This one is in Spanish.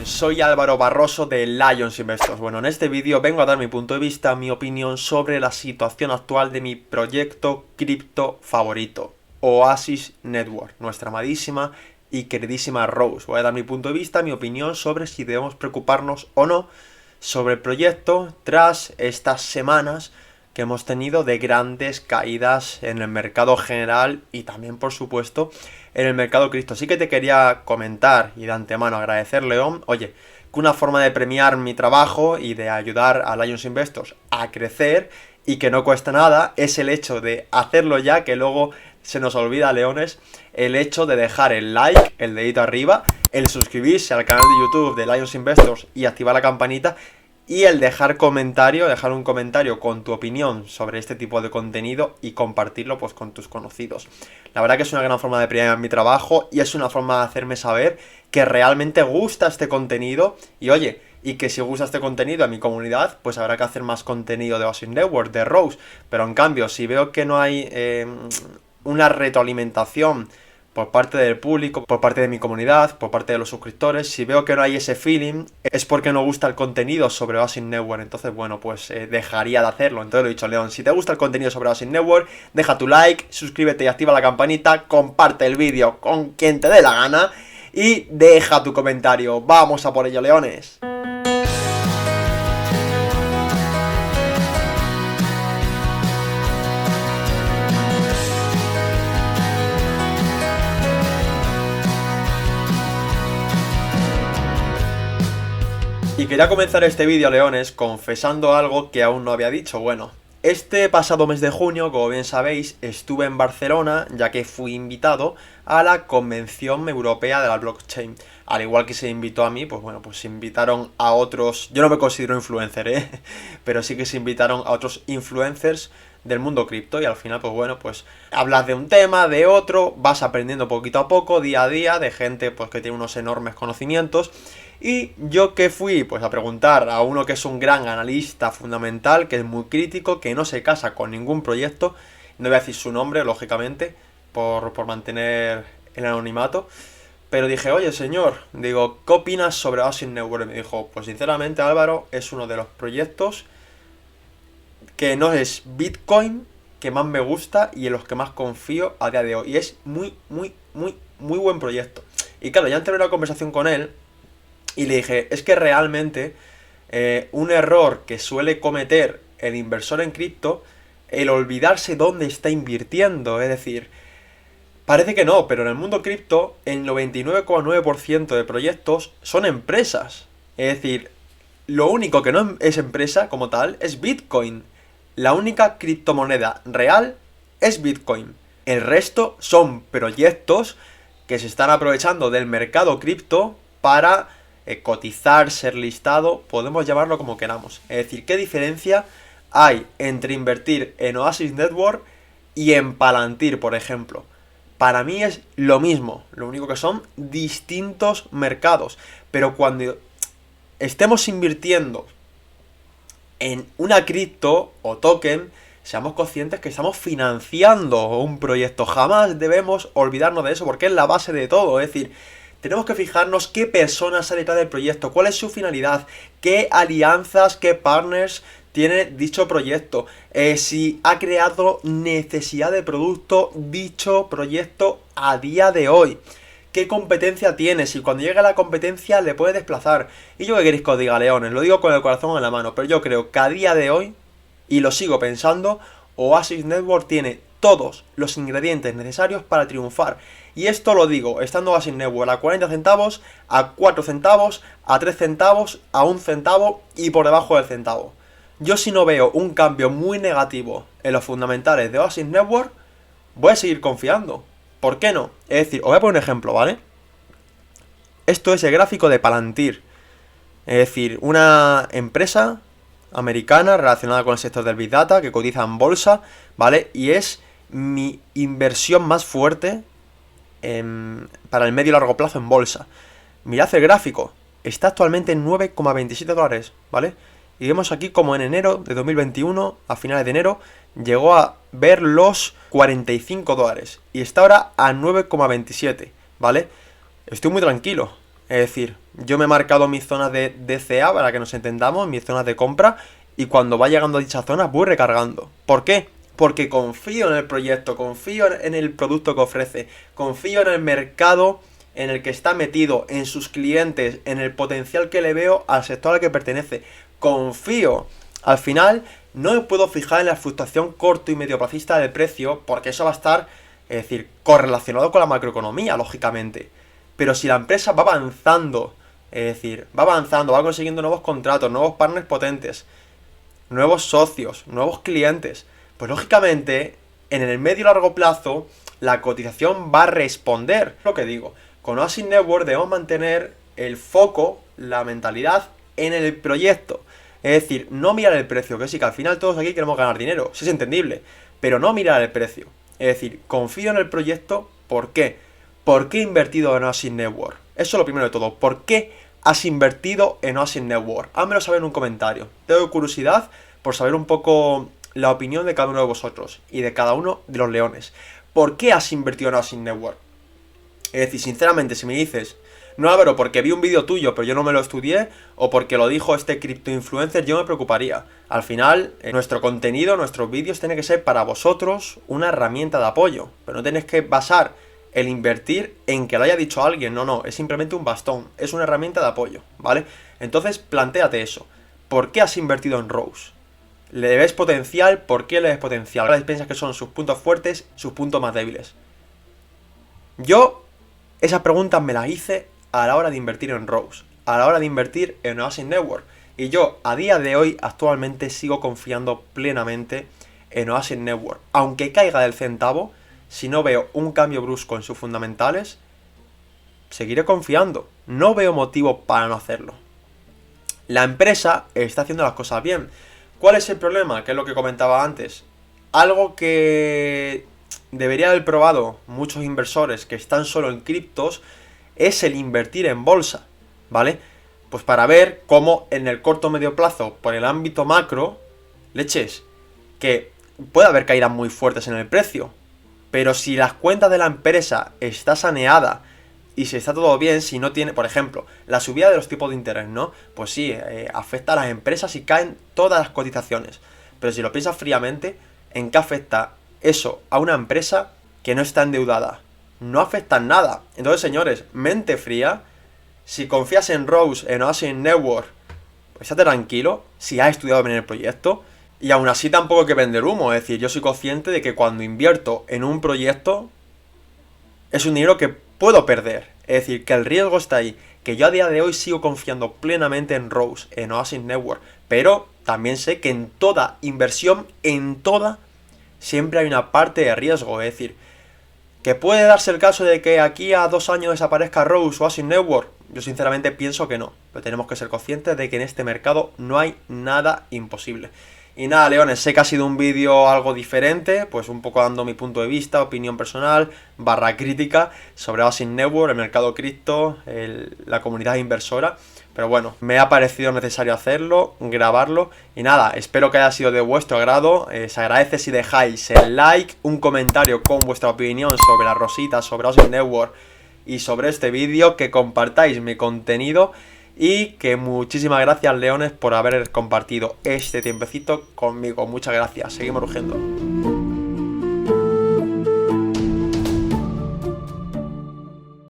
Leones, soy Álvaro Barroso de Lions Investors. Bueno, en este vídeo vengo a dar mi punto de vista, mi opinión sobre la situación actual de mi proyecto cripto favorito, Oasis Network, nuestra amadísima y queridísima Rose. Voy a dar mi punto de vista, mi opinión sobre si debemos preocuparnos o no sobre el proyecto tras estas semanas que hemos tenido de grandes caídas en el mercado general y también, por supuesto, en el mercado cripto. Sí que te quería comentar y de antemano agradecer, León, oye, que una forma de premiar mi trabajo y de ayudar a Lions Investors a crecer y que no cuesta nada es el hecho de hacerlo ya, que luego se nos olvida, Leones, el hecho de dejar el like, el dedito arriba, el suscribirse al canal de YouTube de Lions Investors y activar la campanita, y el dejar un comentario con tu opinión sobre este tipo de contenido y compartirlo pues con tus conocidos. La verdad que es una gran forma de premiar mi trabajo y es una forma de hacerme saber que realmente gusta este contenido y oye, y que si gusta este contenido a mi comunidad, pues habrá que hacer más contenido de Oasis Network, de Rose. Pero en cambio, si veo que no hay una retroalimentación por parte del público, por parte de mi comunidad, por parte de los suscriptores, si veo que no hay ese feeling, es porque no gusta el contenido sobre Oasis Network. Entonces, bueno, pues dejaría de hacerlo. Entonces lo he dicho, León, si te gusta el contenido sobre Oasis Network, deja tu like, suscríbete y activa la campanita, comparte el vídeo con quien te dé la gana y deja tu comentario. ¡Vamos a por ello, Leones! Y quería comenzar este vídeo, Leones, confesando algo que aún no había dicho. Bueno, este pasado mes de junio, como bien sabéis, estuve en Barcelona, ya que fui invitado a la Convención Europea de la Blockchain. Al igual que se invitó a mí, pues bueno, pues se invitaron a otros... Yo no me considero influencer, pero sí que se invitaron a otros influencers del mundo cripto y al final, pues bueno, pues hablas de un tema, de otro, vas aprendiendo poquito a poco, día a día, de gente pues que tiene unos enormes conocimientos. Y yo que fui pues a preguntar a uno que es un gran analista fundamental, que es muy crítico, que no se casa con ningún proyecto, no voy a decir su nombre, lógicamente, por mantener el anonimato, pero dije, oye señor, digo, ¿qué opinas sobre Oasis Network? Y me dijo, pues sinceramente Álvaro, es uno de los proyectos que no es Bitcoin que más me gusta y en los que más confío a día de hoy, y es muy buen proyecto. Y claro, ya entré en una conversación con él y le dije, es que realmente un error que suele cometer el inversor en cripto, el olvidarse dónde está invirtiendo. Es decir, parece que no, pero en el mundo cripto el 99,9% de proyectos son empresas. Es decir, lo único que no es empresa como tal es Bitcoin. La única criptomoneda real es Bitcoin. El resto son proyectos que se están aprovechando del mercado cripto para cotizar, ser listado, podemos llamarlo como queramos. Es decir, ¿qué diferencia hay entre invertir en Oasis Network y en Palantir, por ejemplo? Para mí es lo mismo, lo único que son distintos mercados. Pero cuando estemos invirtiendo en una cripto o token, seamos conscientes que estamos financiando un proyecto. Jamás debemos olvidarnos de eso porque es la base de todo. Es decir, tenemos que fijarnos qué personas hay detrás del proyecto, cuál es su finalidad, qué alianzas, qué partners tiene dicho proyecto, si ha creado necesidad de producto dicho proyecto a día de hoy, qué competencia tiene, si cuando llegue la competencia le puede desplazar. Y yo qué queréis que os diga, Leones, lo digo con el corazón en la mano, pero yo creo que a día de hoy, y lo sigo pensando, Oasis Network tiene todos los ingredientes necesarios para triunfar. Y esto lo digo, estando Oasis Network a 40 centavos, a 4 centavos, a 3 centavos, a 1 centavo y por debajo del centavo. Yo si no veo un cambio muy negativo en los fundamentales de Oasis Network, voy a seguir confiando. ¿Por qué no? Es decir, os voy a poner un ejemplo, ¿vale? Esto es el gráfico de Palantir. Es decir, una empresa americana relacionada con el sector del Big Data que cotiza en bolsa, ¿vale? Y es mi inversión más fuerte para el medio y largo plazo en bolsa. Mirad el gráfico, está actualmente en 9,27 dólares, ¿vale? Y vemos aquí como en enero de 2021, a finales de enero, llegó a ver los 45 dólares y está ahora a 9,27, ¿vale? Estoy muy tranquilo. Es decir, yo me he marcado mis zonas de DCA para que nos entendamos, mis zonas de compra, y cuando va llegando a dichas zonas voy recargando. ¿Por qué? Porque confío en el proyecto, confío en el producto que ofrece, confío en el mercado en el que está metido, en sus clientes, en el potencial que le veo al sector al que pertenece. Confío. Al final, no me puedo fijar en la fluctuación corto y medioplacista del precio, porque eso va a estar, es decir, correlacionado con la macroeconomía, lógicamente. Pero si la empresa va avanzando, es decir, va avanzando, va consiguiendo nuevos contratos, nuevos partners potentes, nuevos socios, nuevos clientes, pues lógicamente, en el medio y largo plazo, la cotización va a responder. Lo que digo, con Oasis Network debemos mantener el foco, la mentalidad en el proyecto. Es decir, no mirar el precio, que sí, que al final todos aquí queremos ganar dinero, sí es entendible, pero no mirar el precio. Es decir, confío en el proyecto, ¿por qué? ¿Por qué he invertido en Oasis Network? Eso es lo primero de todo, ¿por qué has invertido en Oasis Network? Házmelo saber en un comentario. Tengo curiosidad por saber un poco la opinión de cada uno de vosotros y de cada uno de los leones. ¿Por qué has invertido en Oasis Network? Es decir, sinceramente, si me dices, no Álvaro, porque vi un vídeo tuyo pero yo no me lo estudié, o porque lo dijo este cripto influencer, yo me preocuparía. Al final, nuestro contenido, nuestros vídeos tiene que ser para vosotros una herramienta de apoyo, pero no tenéis que basar el invertir en que lo haya dicho alguien, no, es simplemente un bastón, es una herramienta de apoyo, ¿vale? Entonces, plantéate eso. ¿Por qué has invertido en Rose? ¿Le ves potencial? ¿Por qué le ves potencial? ¿Cuáles piensas que son sus puntos fuertes, sus puntos más débiles? Yo esas preguntas me las hice a la hora de invertir en Rose, a la hora de invertir en Oasis Network. Y yo, a día de hoy, actualmente sigo confiando plenamente en Oasis Network. Aunque caiga del centavo, si no veo un cambio brusco en sus fundamentales, seguiré confiando. No veo motivo para no hacerlo. La empresa está haciendo las cosas bien. ¿Cuál es el problema? Que es lo que comentaba antes. Algo que debería haber probado muchos inversores que están solo en criptos es el invertir en bolsa, ¿vale? Pues para ver cómo en el corto o medio plazo, por el ámbito macro, leches, que puede haber caídas muy fuertes en el precio, pero si las cuentas de la empresa está saneada y si está todo bien, si no tiene, por ejemplo, la subida de los tipos de interés, ¿no? Pues sí, afecta a las empresas y caen todas las cotizaciones. Pero si lo piensas fríamente, ¿en qué afecta eso a una empresa que no está endeudada? No afecta en nada. Entonces, señores, mente fría. Si confías en Rose, en Oasis Network, pues estate tranquilo. Si has estudiado bien el proyecto. Y aún así tampoco hay que vender humo. Es decir, yo soy consciente de que cuando invierto en un proyecto es un dinero que puedo perder. Es decir, que el riesgo está ahí. Que yo a día de hoy sigo confiando plenamente en Rose, en Oasis Network. Pero también sé que en toda inversión, siempre hay una parte de riesgo. Es decir, ¿que puede darse el caso de que aquí a 2 años desaparezca Rose o Oasis Network? Yo sinceramente pienso que no. Pero tenemos que ser conscientes de que en este mercado no hay nada imposible. Y nada, leones, sé que ha sido un vídeo algo diferente, pues un poco dando mi punto de vista, opinión personal, / crítica sobre Oasis Network, el mercado cripto, la comunidad inversora. Pero bueno, me ha parecido necesario hacerlo, grabarlo. Y nada, espero que haya sido de vuestro agrado. Se agradece si dejáis el like, un comentario con vuestra opinión sobre la rosita, sobre Oasis Network y sobre este vídeo, que compartáis mi contenido. Y que muchísimas gracias, leones, por haber compartido este tiempecito conmigo. Muchas gracias, seguimos rugiendo.